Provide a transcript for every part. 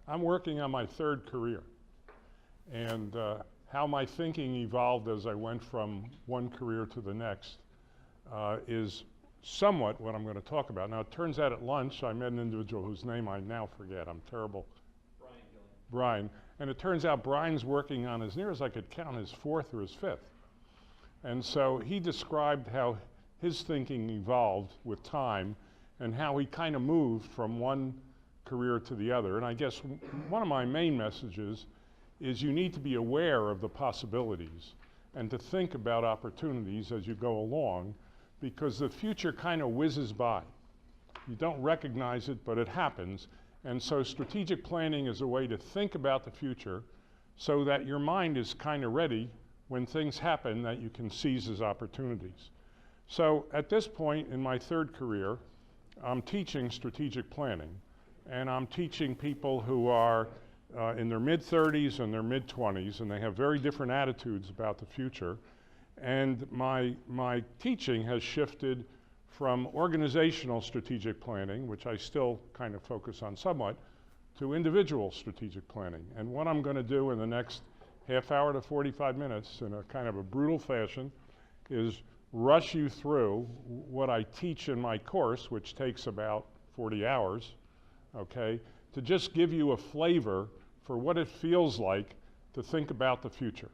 I'm working on my third career. And how my thinking evolved as I went from one career to the next is somewhat what I'm going to talk about. Now, it turns out at lunch, I met an individual whose name I now forget. I'm terrible. Brian. And it turns out Brian's working on, as near as I could count, his fourth or his fifth. And so he described how his thinking evolved with time and how he kind of moved from one career to the other. And I guess one of my main messages is you need to be aware of the possibilities and to think about opportunities as you go along, because the future kind of whizzes by. You don't recognize it, but it happens. And so strategic planning is a way to think about the future so that your mind is kind of ready when things happen that you can seize as opportunities. So at this point in my third career, I'm teaching strategic planning, and I'm teaching people who are in their mid-30s and their mid-20s, and they have very different attitudes about the future. And my teaching has shifted from organizational strategic planning, which I still kind of focus on somewhat, to individual strategic planning. And what I'm going to do in the next half hour to 45 minutes in a kind of a brutal fashion is rush you through what I teach in my course, which takes about 40 hours, okay, to just give you a flavor for what it feels like to think about the future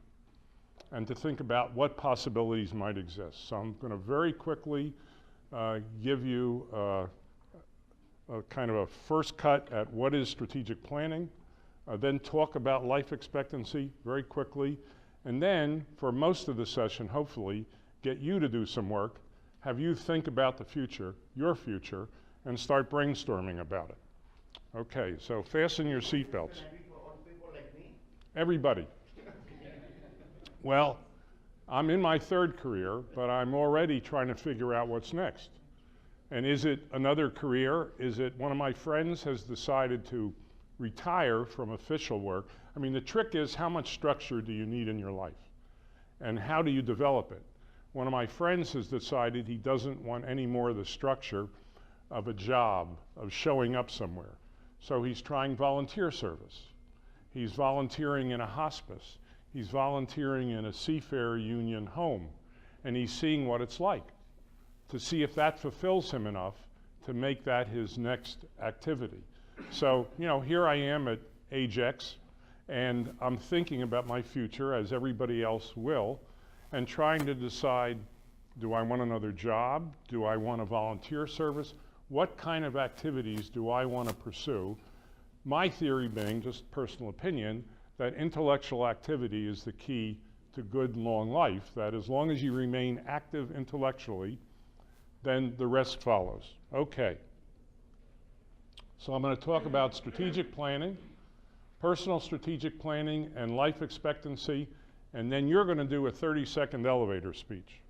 and to think about what possibilities might exist. So I'm going to very quickly give you a kind of a first cut at what is strategic planning, then talk about life expectancy very quickly, and then for most of the session, hopefully, get you to do some work, have you think about the future, your future, and start brainstorming about it. Okay, so fasten your seatbelts. Everybody. Well, I'm in my third career, but I'm already trying to figure out what's next. And is it another career? Is it one of my friends has decided to retire from official work? I mean, the trick is, how much structure do you need in your life? And how do you develop it? One of my friends has decided he doesn't want any more of the structure of a job, of showing up somewhere. So he's trying volunteer service. He's volunteering in a hospice. He's volunteering in a seafarer union home. And he's seeing what it's like to see if that fulfills him enough to make that his next activity. So, you know, here I am at age X, and I'm thinking about my future, as everybody else will, and trying to decide, do I want another job? Do I want a volunteer service? What kind of activities do I want to pursue? My theory being, just personal opinion, that intellectual activity is the key to good long life, that as long as you remain active intellectually, then the rest follows. Okay. So I'm going to talk about strategic planning, personal strategic planning, and life expectancy, and then you're going to do a 30-second elevator speech.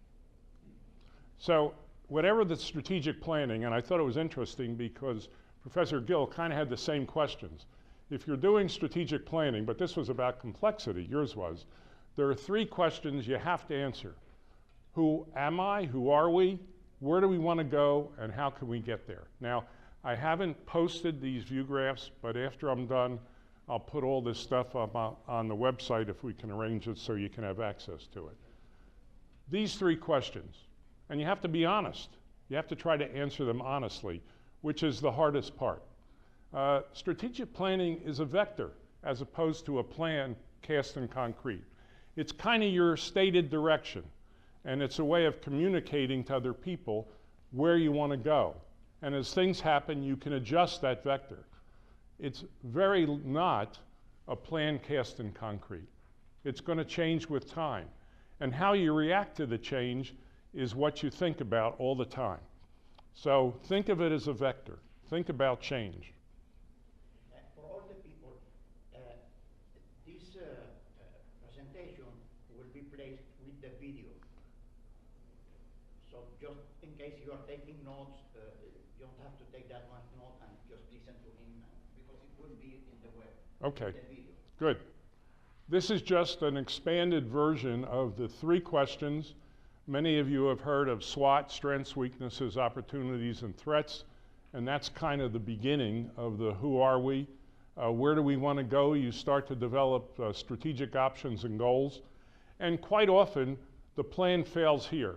So whatever the strategic planning, and I thought it was interesting because Professor Gill kind of had the same questions. If you're doing strategic planning, but this was about complexity, yours was, there are 3 questions you have to answer. Who am I? Who are we? Where do we want to go? And how can we get there? Now, I haven't posted these view graphs, but after I'm done, I'll put all this stuff up on the website if we can arrange it so you can have access to it. These 3 questions, and you have to be honest. You have to try to answer them honestly, which is the hardest part. Strategic planning is a vector as opposed to a plan cast in concrete. It's kind of your stated direction, and it's a way of communicating to other people where you want to go. And as things happen, you can adjust that vector. It's very not a plan cast in concrete. It's going to change with time. And how you react to the change is what you think about all the time. So think of it as a vector. Think about change. For all the people, this presentation will be placed with the video. So just in case you are taking notes, you don't have to take that much note and just listen to him, because it will be in the web. Okay, the video. Good. This is just an expanded version of the 3 questions. Many of you have heard of SWOT, strengths, weaknesses, opportunities, and threats, and that's kind of the beginning of the who are we. Where do we want to go? You start to develop strategic options and goals. And quite often, the plan fails here.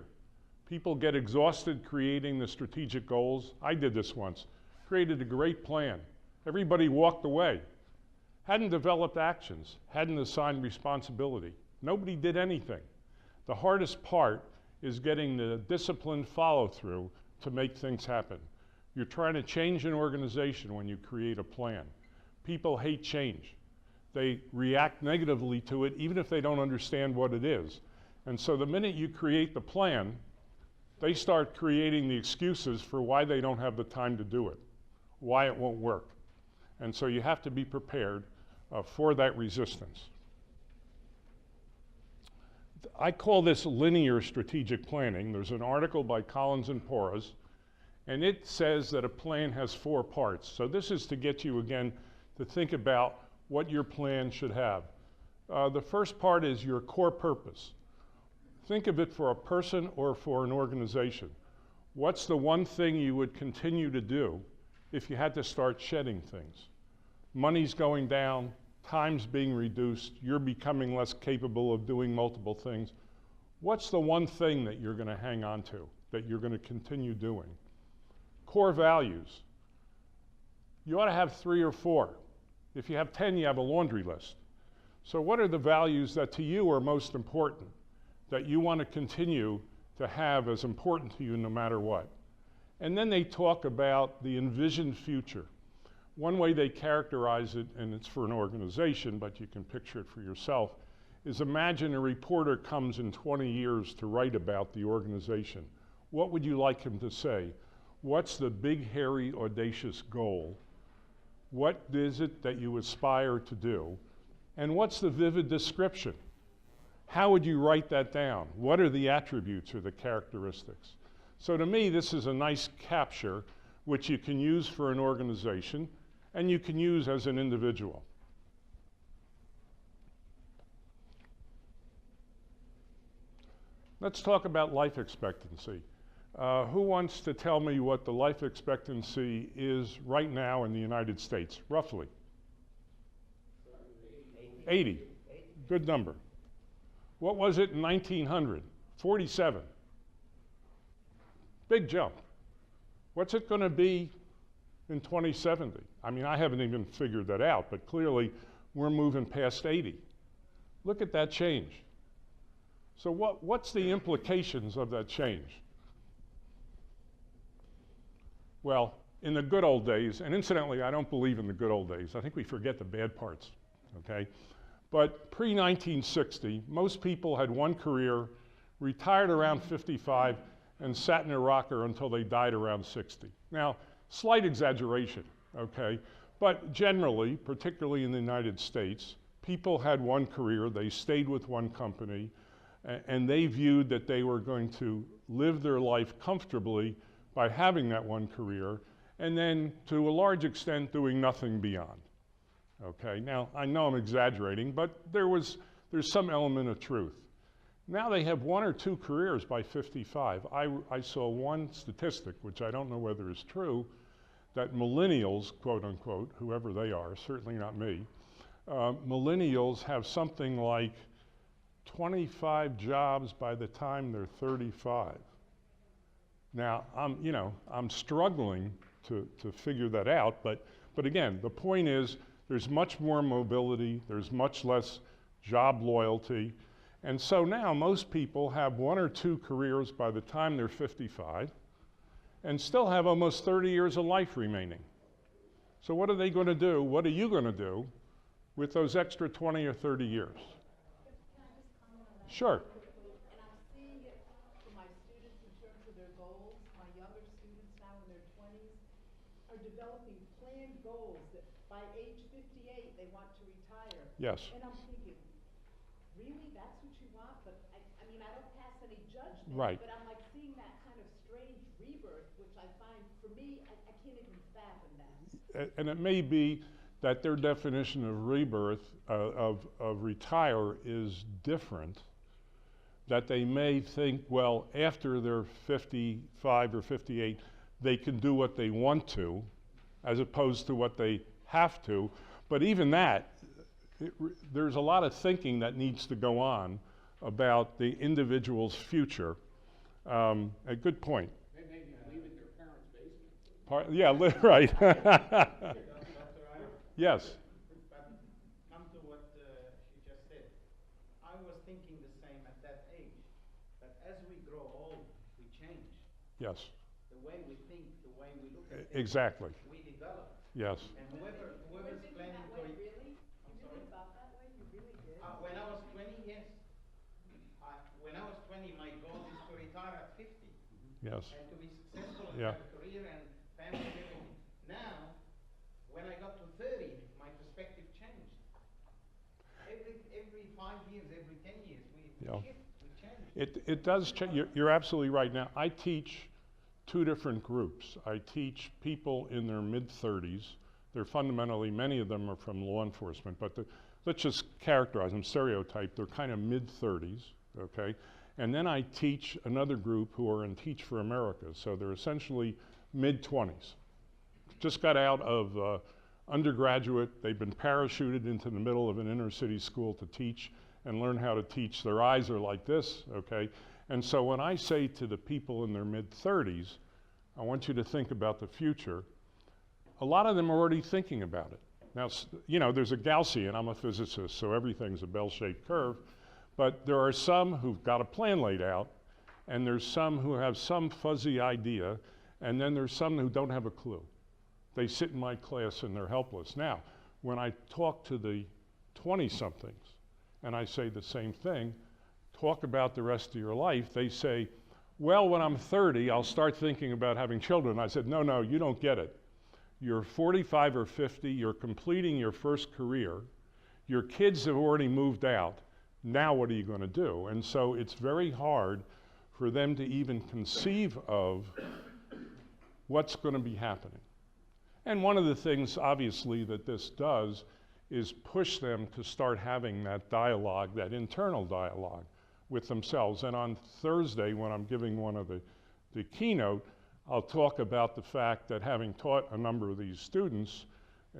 People get exhausted creating the strategic goals. I did this once. Created a great plan. Everybody walked away. Hadn't developed actions. Hadn't assigned responsibility. Nobody did anything. The hardest part is getting the disciplined follow-through to make things happen. You're trying to change an organization when you create a plan. People hate change. They react negatively to it even if they don't understand what it is. And so the minute you create the plan, they start creating the excuses for why they don't have the time to do it, why it won't work. And so you have to be prepared for that resistance. I call this linear strategic planning. There's an article by Collins and Porras, and it says that a plan has 4 parts. So this is to get you, again, to think about what your plan should have. The first part is your core purpose. Think of it for a person or for an organization. What's the one thing you would continue to do if you had to start shedding things? Money's going down, time's being reduced, you're becoming less capable of doing multiple things. What's the one thing that you're going to hang on to, that you're going to continue doing? Core values. You ought to have 3 or 4. If you have 10, you have a laundry list. So what are the values that to you are most important, that you want to continue to have as important to you no matter what? And then they talk about the envisioned future. One way they characterize it, and it's for an organization, but you can picture it for yourself, is imagine a reporter comes in 20 years to write about the organization. What would you like him to say? What's the big, hairy, audacious goal? What is it that you aspire to do? And what's the vivid description? How would you write that down? What are the attributes or the characteristics? So to me, this is a nice capture which you can use for an organization and you can use as an individual. Let's talk about life expectancy. Who wants to tell me what the life expectancy is right now in the United States, roughly? 80. Good number. What was it in 1900? 47. Big jump. What's it going to be in 2070? I mean, I haven't even figured that out, but clearly we're moving past 80. Look at that change. So what's the implications of that change? Well, in the good old days, and incidentally, I don't believe in the good old days. I think we forget the bad parts, okay? But pre-1960, most people had one career, retired around 55, and sat in a rocker until they died around 60. Now, slight exaggeration, okay? But generally, particularly in the United States, people had one career, they stayed with one company, and they viewed that they were going to live their life comfortably by having that one career, and then to a large extent doing nothing beyond. Okay, now I know I'm exaggerating, but there's some element of truth. Now they have 1 or 2 careers by 55. I saw one statistic, which I don't know whether is true, that millennials, quote unquote, whoever they are, certainly not me, millennials have something like 25 jobs by the time they're 35. Now, I'm struggling to figure that out, but again, the point is there's much more mobility, there's much less job loyalty, and so now most people have 1 or 2 careers by the time they're 55 and still have almost 30 years of life remaining. So what are they going to do? What are you going to do with those extra 20 or 30 years? Can I just comment on that? Sure. And I'm seeing it for my students in terms of their goals. My younger students now in their 20s are developing planned goals that by age 58 they want to retire. Yes. And I'm thinking, really, that's what you want? But I mean, I don't pass any judgment. Right. But I'm like seeing that kind of strange rebirth, which I find, for me, I can't even fathom that. And it may be that their definition of rebirth, of retire, is different, that they may think, well, after they're 55 or 58, they can do what they want to, as opposed to what they have to. But even that, there's a lot of thinking that needs to go on about the individual's future. A good point. They may be leaving their parents' basement. Yeah, right. Dr. Ira? Yes. But come to what she just said. I was thinking the same at that age. But as we grow old, we change. Yes. The way we think, the way we look at things. Exactly. We develop. Yes. And whoever's thinking planning that to... way, really? I'm You sorry? really thought that way? You really did? When I was 20, yes. When I was 20, my goal is to retire at 50. Yes. And to be successful and Yeah. have a career and family and everything. Now, when I got to 30, my perspective changed. Every 5 years, every 10 years, we Yeah. shift, we change. It does change. You're absolutely right. Now, I teach two different groups. I teach people in their mid-30s. They're fundamentally, many of them are from law enforcement, but let's just characterize them, stereotype. They're kind of mid-30s, okay? And then I teach another group who are in Teach for America, so they're essentially mid-20s. Just got out of undergraduate. They've been parachuted into the middle of an inner city school to teach and learn how to teach. Their eyes are like this, okay? And so when I say to the people in their mid-30s, I want you to think about the future, a lot of them are already thinking about it. Now, you know, there's a Gaussian, I'm a physicist, so everything's a bell-shaped curve, but there are some who've got a plan laid out, and there's some who have some fuzzy idea, and then there's some who don't have a clue. They sit in my class and they're helpless. Now, when I talk to the 20-somethings, and I say the same thing, talk about the rest of your life, they say, well, when I'm 30, I'll start thinking about having children. I said, no, you don't get it. You're 45 or 50, you're completing your first career, your kids have already moved out, now what are you going to do? And so it's very hard for them to even conceive of what's going to be happening. And one of the things, obviously, that this does is push them to start having that dialogue, that internal dialogue with themselves. And on Thursday, when I'm giving one of the keynote, I'll talk about the fact that having taught a number of these students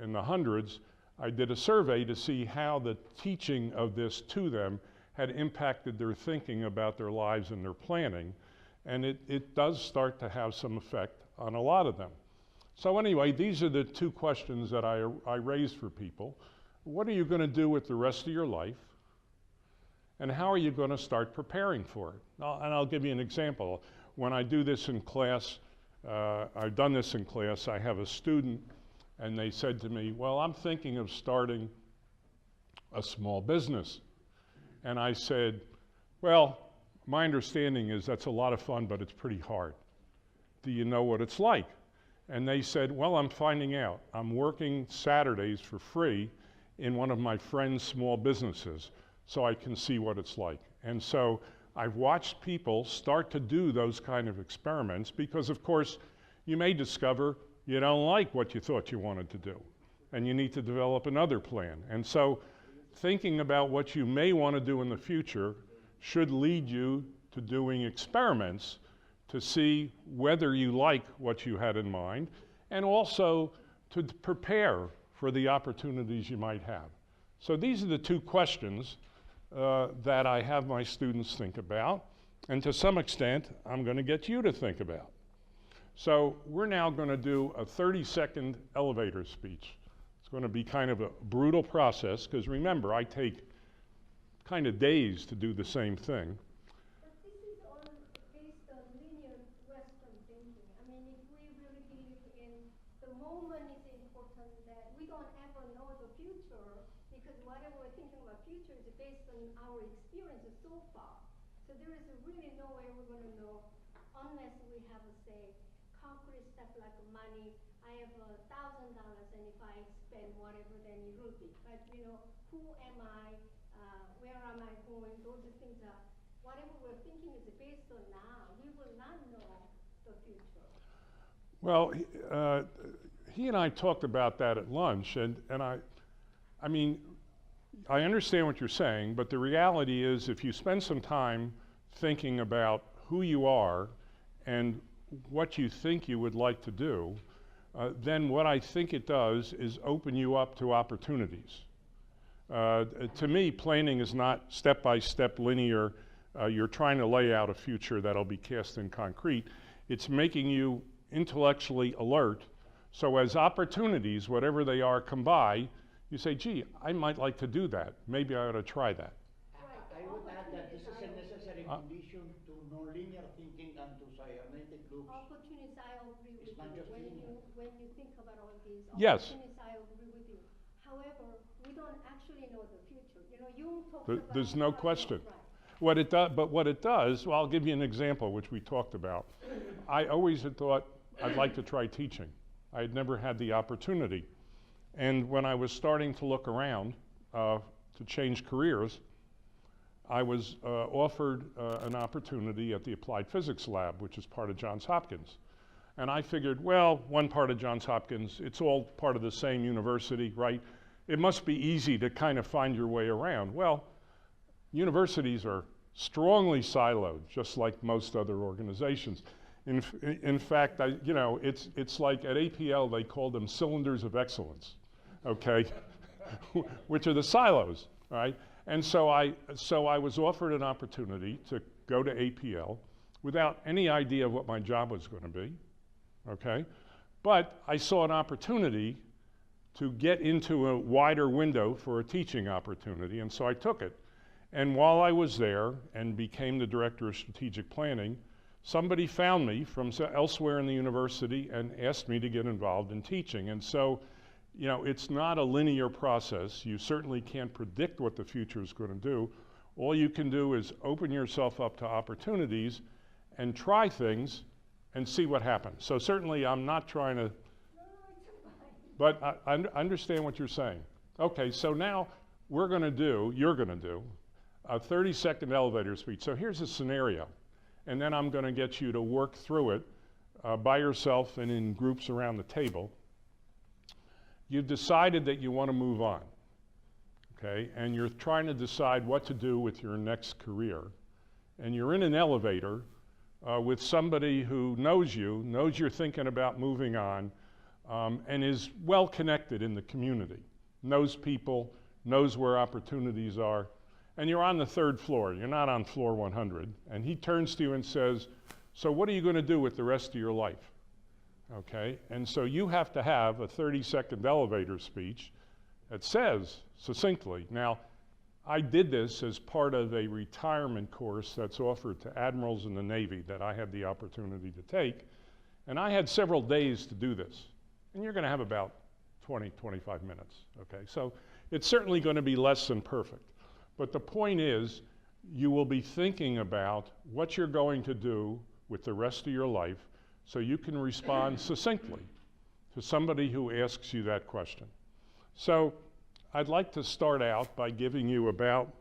in the hundreds, I did a survey to see how the teaching of this to them had impacted their thinking about their lives and their planning. And it does start to have some effect on a lot of them. So anyway, these are the two questions that I raised for people. What are you going to do with the rest of your life? And how are you going to start preparing for it? And I'll give you an example. When I do this in class, I've done this in class, I have a student and they said to me, well, I'm thinking of starting a small business. And I said, well, my understanding is that's a lot of fun, but it's pretty hard. Do you know what it's like? And they said, well, I'm finding out. I'm working Saturdays for free in one of my friend's small businesses, so I can see what it's like. And so I've watched people start to do those kind of experiments because, of course, you may discover you don't like what you thought you wanted to do, and you need to develop another plan. And so thinking about what you may want to do in the future should lead you to doing experiments to see whether you like what you had in mind, and also to prepare for the opportunities you might have. So these are the two questions that I have my students think about, and to some extent, I'm going to get you to think about. So we're now going to do a 30-second elevator speech. It's going to be kind of a brutal process, because remember, I take kind of days to do the same thing. But this is all based on linear Western thinking. I mean, if we really believe in the moment is important, that we don't ever know the future, because whatever we're thinking about future is based on our experiences so far. So there is really no way we're going to know unless we have, say, concrete stuff like money. I have $1,000, and if I spend whatever, then it will be. But you know, who am I? Where am I going? Those things are, whatever we're thinking is based on now. We will not know the future. Well, he and I talked about that at lunch, and I mean, I understand what you're saying, but the reality is if you spend some time thinking about who you are and what you think you would like to do, then what I think it does is open you up to opportunities. To me, planning is not step-by-step linear. You're trying to lay out a future that'll be cast in concrete. It's making you intellectually alert, so as opportunities, whatever they are, come by, you say, gee, I might like to do that. Maybe I ought to try that. I would add that this is a necessary condition to nonlinear thinking and to cybernetic loops. Opportunities, I agree with It's not you. just linear. When you think about all this, Yes. opportunities, I agree with you. However, we don't actually know the future. You know, you talked about. There's no question. Right. What it does, well, I'll give you an example, which we talked about. I always had thought I'd like to try teaching. I had never had the opportunity. And when I was starting to look around to change careers, I was offered an opportunity at the Applied Physics Lab, which is part of Johns Hopkins. And I figured, well, one part of Johns Hopkins, it's all part of the same university, right? It must be easy to kind of find your way around. Well, universities are strongly siloed, just like most other organizations. In fact, it's like at APL, they call them cylinders of excellence, okay? Which are the silos, right? And so I was offered an opportunity to go to APL without any idea of what my job was going to be, okay? But I saw an opportunity to get into a wider window for a teaching opportunity, and so I took it. And while I was there and became the director of strategic planning, somebody found me from elsewhere in the university and asked me to get involved in teaching. And so, it's not a linear process. You certainly can't predict what the future is going to do. All you can do is open yourself up to opportunities and try things and see what happens. So certainly I'm not trying to, but I understand what you're saying. Okay, so now you're going to do a 30-second elevator speech. So here's a scenario, and then I'm going to get you to work through it by yourself and in groups around the table. You've decided that you want to move on, okay? And you're trying to decide what to do with your next career. And you're in an elevator with somebody who knows you're thinking about moving on, and is well connected in the community, knows people, knows where opportunities are. And you're on the 3rd floor, you're not on floor 100. And he turns to you and says, so what are you going to do with the rest of your life? Okay, and so you have to have a 30-second elevator speech that says succinctly. Now, I did this as part of a retirement course that's offered to admirals in the Navy that I had the opportunity to take. And I had several days to do this. And you're going to have about 20, 25 minutes, okay? So it's certainly going to be less than perfect. But the point is, you will be thinking about what you're going to do with the rest of your life so you can respond succinctly to somebody who asks you that question. So I'd like to start out by giving you about,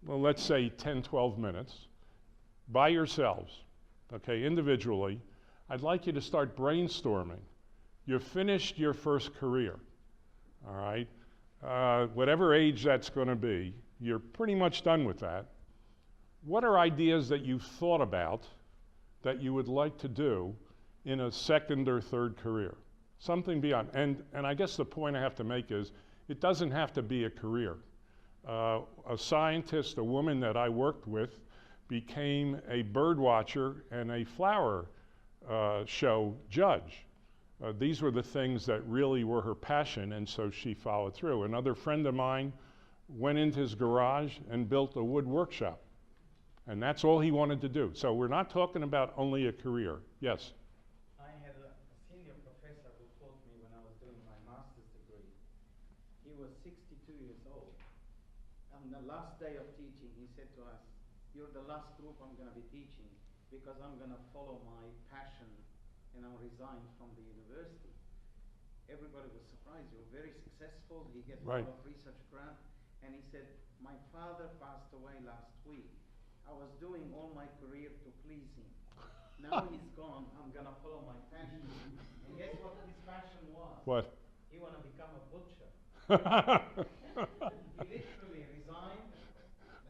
well, let's say 10, 12 minutes by yourselves, okay, individually. I'd like you to start brainstorming. You've finished your first career, all right? Whatever age that's going to be, you're pretty much done with that. What are ideas that you've thought about that you would like to do in a 2nd or 3rd career? Something beyond. And I guess the point I have to make is, it doesn't have to be a career. A scientist, a woman that I worked with, became a bird watcher and a flower show judge. These were the things that really were her passion, and so she followed through. Another friend of mine went into his garage and built a wood workshop. And that's all he wanted to do. So we're not talking about only a career. Yes? I had a senior professor who taught me when I was doing my master's degree. He was 62 years old. On the last day of teaching, he said to us, you're the last group I'm going to be teaching because I'm going to follow my passion and I'll resign from the university. Everybody was surprised. You're very successful. He gets a lot of research grant. And he said, my father passed away last week. I was doing all my career to please him. Now he's gone, I'm going to follow my passion. And guess what his passion was? What? He wanted to become a butcher. He literally resigned,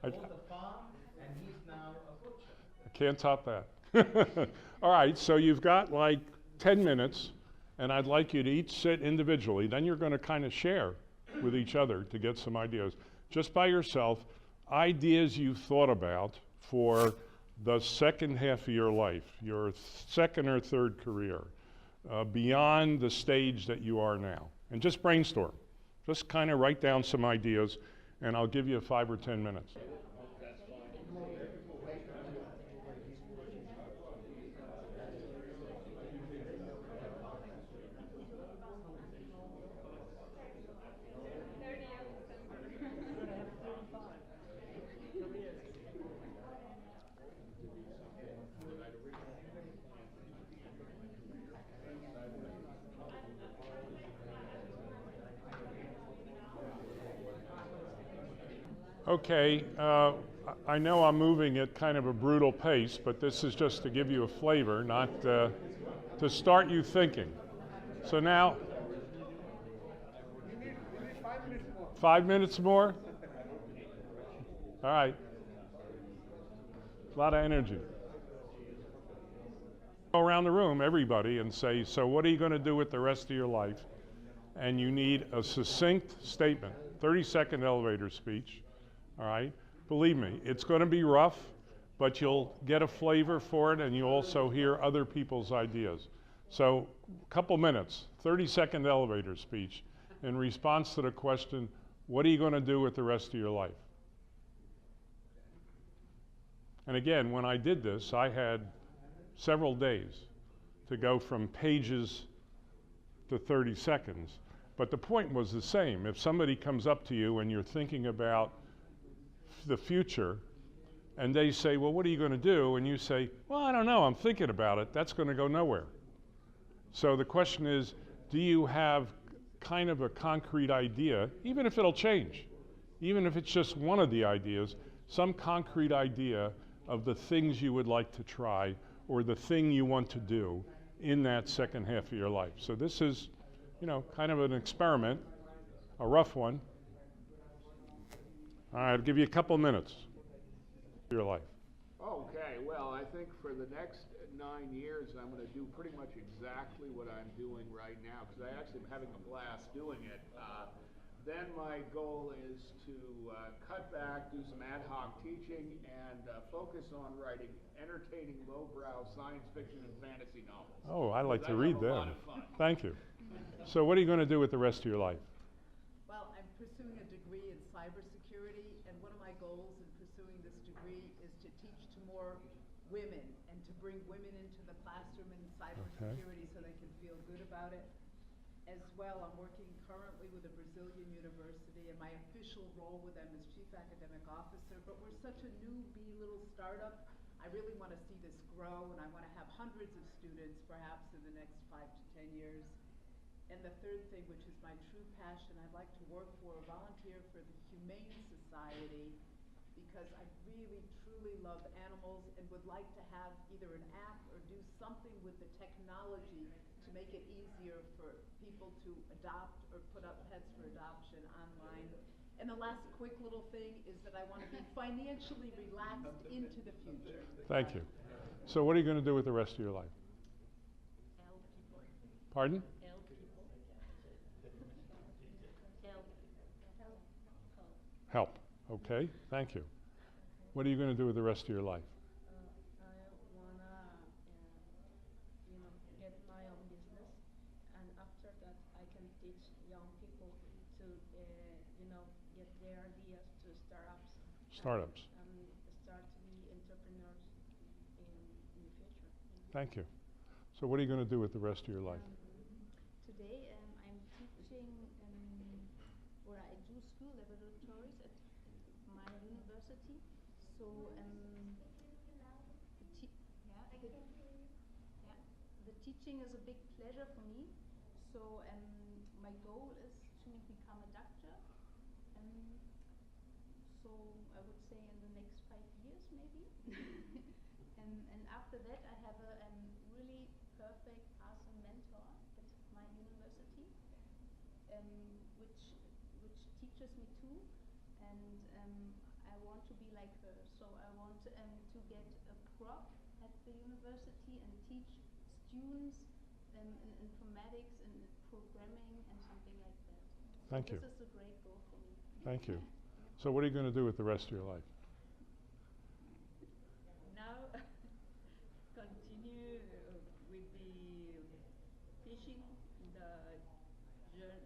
bought a farm, and he's now a butcher. I can't top that. All right, so you've got like 10 minutes. and I'd like you to each sit individually. Then you're going to kind of share with each other to get some ideas. Just by yourself, ideas you've thought about for the second half of your life, your second or third career, beyond the stage that you are now. And just brainstorm. Just kind of write down some ideas, and I'll give you 5 or 10 minutes. Okay, I know I'm moving at kind of a brutal pace, but this is just to give you a flavor, not to start you thinking. So now, 5 minutes more? All right. A lot of energy. Go around the room, everybody, and say, so what are you going to do with the rest of your life? And you need a succinct statement, 30-second elevator speech. All right, believe me, it's going to be rough, but you'll get a flavor for it, and you'll also hear other people's ideas. So, a couple minutes, 30-second elevator speech in response to the question, what are you going to do with the rest of your life? And again, when I did this, I had several days to go from pages to 30 seconds. But the point was the same. If somebody comes up to you and you're thinking about the future, and they say, well, what are you going to do? And you say, well, I don't know, I'm thinking about it. That's going to go nowhere. So the question is, do you have kind of a concrete idea, even if it'll change, even if it's just one of the ideas, some concrete idea of the things you would like to try or the thing you want to do in that second half of your life. So this is, kind of an experiment, a rough one. All right, I'll give you a couple minutes of your life. Okay, well, I think for the next 9 years, I'm going to do pretty much exactly what I'm doing right now, because I actually am having a blast doing it. Then my goal is to cut back, do some ad hoc teaching, and focus on writing entertaining, lowbrow science fiction and fantasy novels. Oh, I like to read them. A lot of fun. Thank you. So what are you going to do with the rest of your life? Well, I'm pursuing a degree in cybersecurity, and one of my goals in pursuing this degree is to teach to more women and to bring women into the classroom in cybersecurity so they can feel good about it. As well, I'm working currently with a Brazilian university, and my official role with them is Chief Academic Officer, but we're such a newbie little startup. I really want to see this grow, and I want to have hundreds of students perhaps in the next 5 to 10 years. And the third thing, which is my true passion, I'd like to work for or volunteer for the Humane Society, because I really, truly love animals and would like to have either an app or do something with the technology to make it easier for people to adopt or put up pets for adoption online. And the last quick little thing is that I want to be financially relaxed into the future. Thank you. So what are you going to do with the rest of your life? Help people. Pardon? Help people. Help. Help. Okay, thank you. What are you going to do with the rest of your life? I wanna, get my own business, and after that, I can teach young people to, get their ideas to startups. Startups. Start to be entrepreneurs in the future. Thank you. So what are you going to do with the rest of your life? Today, I'm teaching where I do school laboratories at my university. So, the teaching is a big pleasure for me. So, my goal is to become a doctor. So I would say in the next 5 years, maybe. and after that, I have a really perfect, awesome mentor at my university, which teaches me too, and I want to be like her. So I want to get a prof at the university and teach students informatics and programming and something like that. Thank you. This is a great goal for me. Thank you. So what are you going to do with the rest of your life? Now, continue with the teaching the young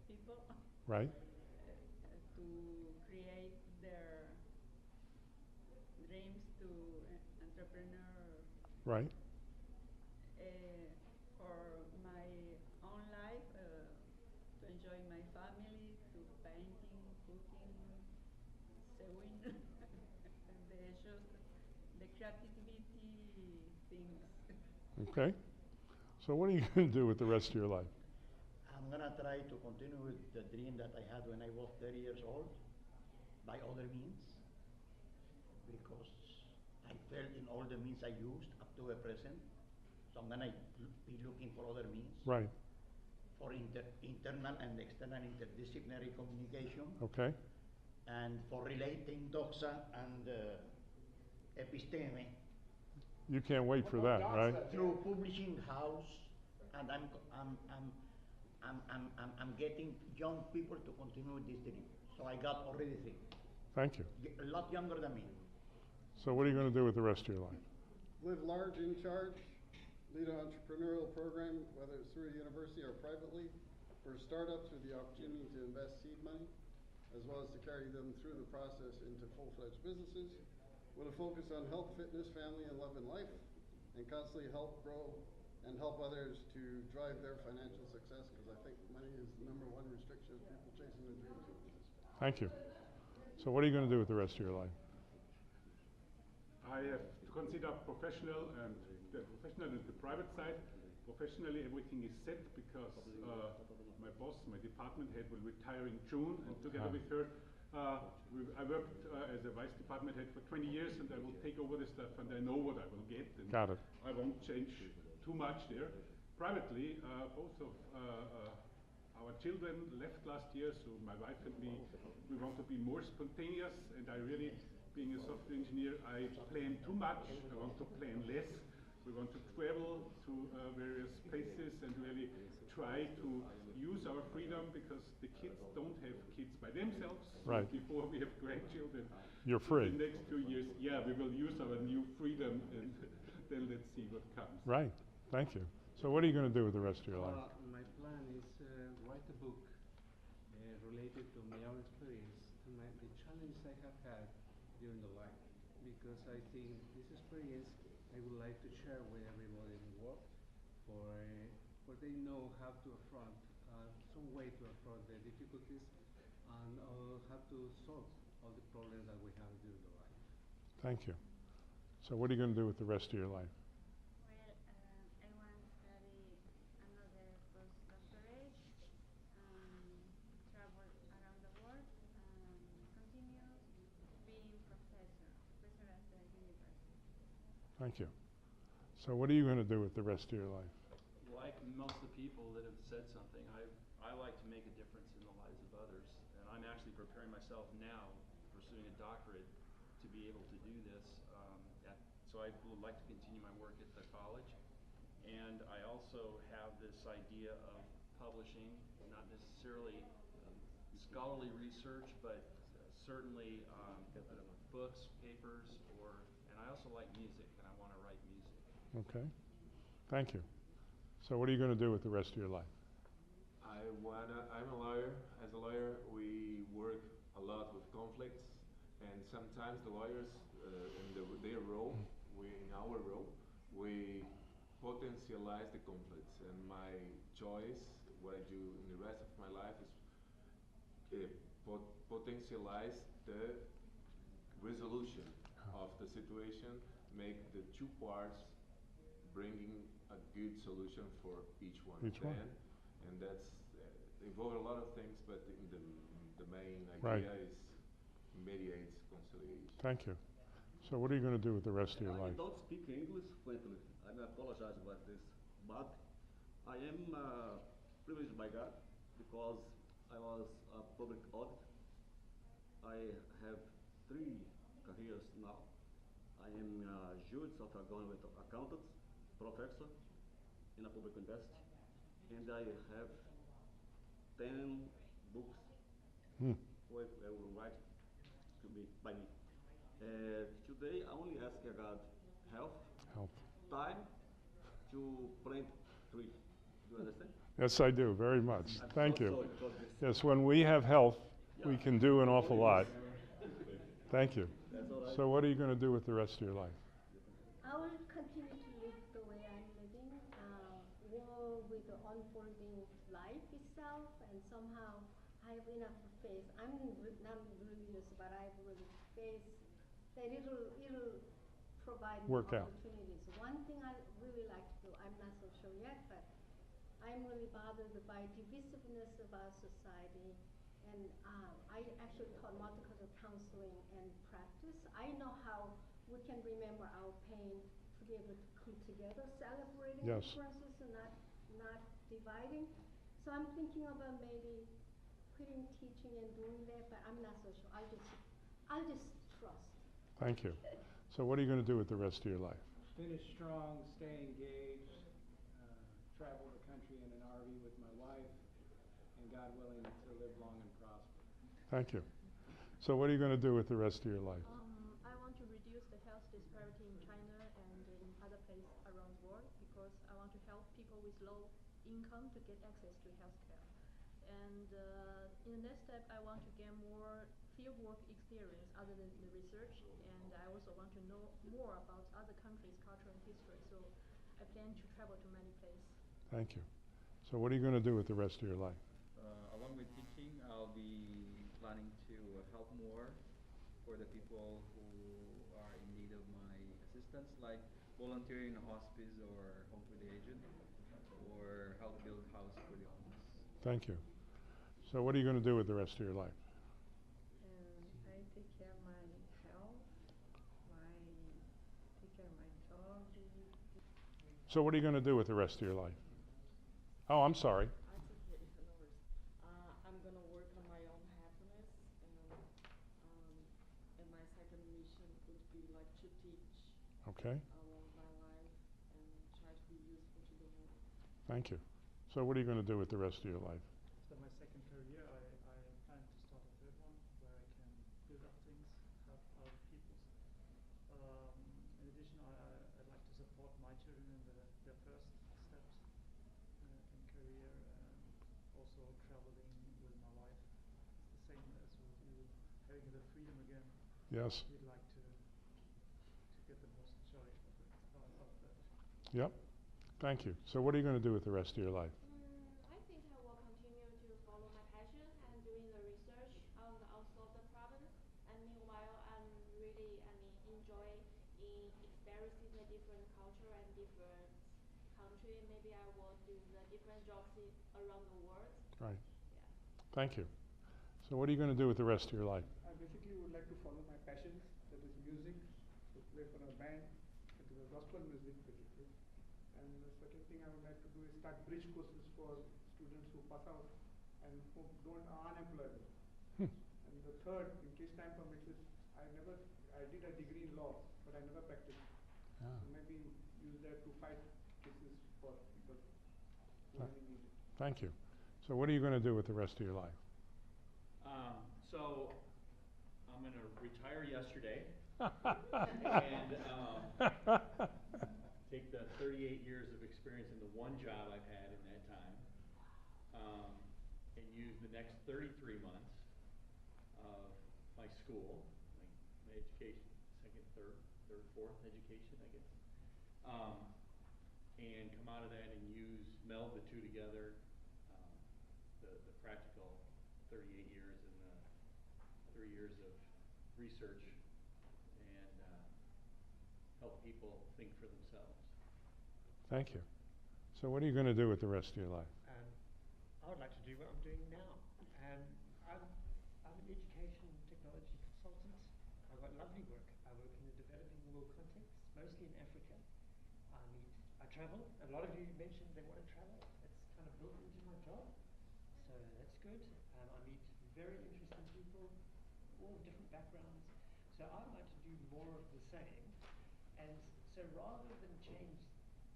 people Right? to create their dreams to entrepreneur. Right? For my own life, to enjoy my family, to painting, cooking, sewing, the creativity things. Okay. So what are you going to do with the rest of your life? I'm gonna try to continue with the dream that I had when I was 30 years old, by other means, because I failed in all the means I used up to the present. So I'm gonna be looking for other means. Right. For internal and external interdisciplinary communication, Okay. and for relating doxa and episteme You can't wait for that, right? through publishing house, and I'm getting young people to continue with this dream. So I got already 3. Thank you. A lot younger than me. So what are you going to do with the rest of your life? Live large, in charge, lead an entrepreneurial program, whether it's through a university or privately, for startups with the opportunity to invest seed money, as well as to carry them through the process into full-fledged businesses, with a focus on health, fitness, family, and love in life, and constantly help grow and help others to drive their financial success, because I think money is the #1 restriction of people chasing their dreams. Thank you. So what are you going to do with the rest of your life? I have to consider professional and the private side. Professionally, everything is set because my boss, my department head, will retire in June, and together with her, I worked as a vice department head for 20 years, and I will take over the stuff, and I know what I will get. And Got it. I won't change too much there. Privately, both of our children left last year, so my wife and me, we want to be more spontaneous, and I really, being a software engineer, I plan too much. I want to plan less. We want to travel to various places and really try to use our freedom, because the kids don't have kids by themselves. Right. Before we have grandchildren. You're free. In the next 2 years, yeah, we will use our new freedom, and then let's see what comes. Right. Thank you. So what are you going to do with the rest of your life? My plan is write a book related to my own experience and the challenges I have had during the life, because I think this experience I would like to share with everybody in the world, for they know how to affront, some way to affront the difficulties, and how to solve all the problems that we have during the life. Thank you. So what are you going to do with the rest of your life? Well, I want to study another postdoctorate, travel around the world, continue being professor at the university. Thank you. So what are you going to do with the rest of your life? Like most of the people that have said something, I like to make a difference in the lives of others. And I'm actually preparing myself now, pursuing a doctorate, to be able to do this. So I would like to continue my work at the college. And I also have this idea of publishing, not necessarily scholarly research, but certainly books, papers, and I also like music, and I want to write music. Okay. Thank you. So what are you going to do with the rest of your life? I'm a lawyer. As a lawyer, we work a lot with conflicts, and sometimes the lawyers, their role, in our role, we potentialize the conflicts. And my choice, what I do in the rest of my life, is potentialize the resolution of the situation, make the 2 parts bringing a good solution for each one. And that's involves a lot of things, but the main idea is mediates conciliation. Thank you. So what are you going to do with the rest of your life? I don't speak English fluently. I apologize about this, but I am privileged by God because I was a public audit. I have 3 careers now. I am a judge of a government accountant, professor, in a public university, and I have 10 books write to me by me. Today I only ask God health, time to plant tree. Do you understand? Yes, I do, very much. I'm Thank so you. sorry because this Yes, when we have health, we can do an awful lot. Thank you. That's all right. So what are you going to do with the rest of your life? I will continue to live the way I'm living, war with the unfolding life itself, and somehow I have enough faith. I'm not religious, but I have really faith that it'll provide me Work out. opportunities. One thing I really like to do, I'm not so sure yet, but I'm really bothered by divisiveness of our society. And I actually taught multicultural counseling and practice. I know how we can remember our pain to be able to come together, celebrating Yes. differences and not dividing. So I'm thinking about maybe quitting teaching and doing that, but I'm not so sure. I'll just trust. Thank you. So what are you going to do with the rest of your life? Finish strong, stay engaged, travel the country in an RV with my wife, and God willing to live long and prosper. Thank you. So what are you going to do with the rest of your life? I want to reduce the health disparity in China and in other places around the world because I want to help people with low income to get access to healthcare. And in the next step, I want to get more fieldwork experience other than the research, and I also want to know more about other countries' culture and history. So I plan to travel to many places. Thank you. So what are you going to do with the rest of your life? Along with teaching, I'll be planning to help more for the people who are in need of my assistance, like volunteering in a hospice or home for the aged, or help build house for the homeless. Thank you. So what are you going to do with the rest of your life? I take care of my health, take care of my dog. So what are you going to do with the rest of your life? Oh, I'm sorry. I'm going to work on my own happiness, and my second mission would be like to teach Okay. along my life and try to be useful to the world. Thank you. So what are you going to do with the rest of your life? After my second career, I plan to start a third one where I can build up things, help other people. In addition, I'd like to support my children in their first steps in career, and also traveling with my wife. It's the same as with you, having the freedom again. Yes. We'd like to get the most joy out of that. Yep. Thank you. So what are you going to do with the rest of your life? I think I will continue to follow my passion and doing the research on the unsolved problems. And meanwhile, I'm really, enjoy in experiencing the different culture and different country. Maybe I will do the different jobs around the world. Right. Yeah. Thank you. So what are you going to do with the rest of your life? I basically would like to follow my passions, that is music, to play for a band, to do gospel music basically. And the second thing I would like to do is start bridge courses for students who pass out and who are unemployable. And the third, in case time permits, is I did a degree in law, but I never practiced. So maybe use that to fight cases for people who really need it. Thank you. So what are you going to do with the rest of your life? So I'm going to retire yesterday and take the 38 years of experience into one job I've had in that time, and use the next 33 months of my school, my education, second, third, fourth education, I guess, and come out of that and meld the two together, the practical 38 years and the 3 years of research, and help people think for themselves. Thank you. So what are you going to do with the rest of your life? I would like to do what I'm doing now. I'm an education technology consultant. I've got lovely work. I work in a developing world context, mostly in Africa. I travel. A lot of you mentioned they want to travel. It's kind of built into my job. So that's good. I meet very interesting people, all different backgrounds. So I'd like to do more of the same. And so rather than change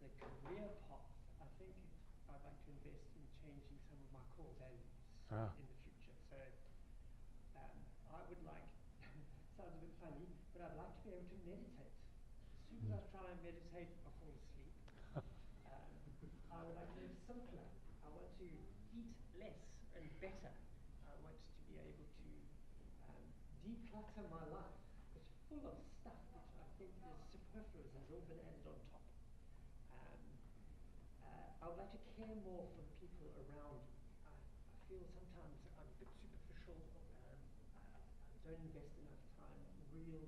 the career path, I think I'd like to invest in changing some of my core values in the future. So I would like, sounds a bit funny, but I'd like to be able to meditate. As soon as I try and meditate, I fall asleep. I would like to live simpler. I want to eat less and better. I want to be able to declutter my life. It's full of stuff which I think is superfluous and has all been added on top. I would like to care more for the people around me. I feel sometimes I'm a bit superficial. I don't invest enough time to really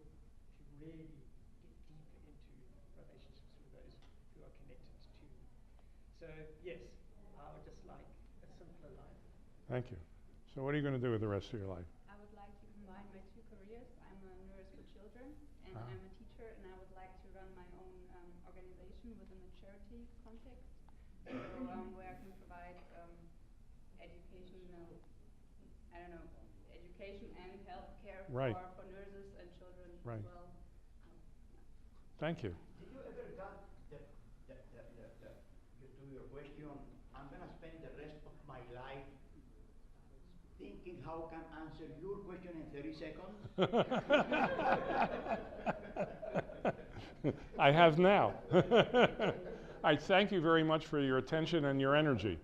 get deeper into relationships with those who are connected to me. So yes, I would just like a simpler life. Thank you. So what are you going to do with the rest of your life? I would like to combine my two careers. I'm a nurse for children, and I'm a teacher, and I would like to run my own organization within a charity context, so where I can provide education, education and healthcare for nurses and children as well. Thank you. Did you ever got to your question, I'm going to spend the rest of my life thinking how can answer your question in 30 seconds? I have now. I thank you very much for your attention and your energy.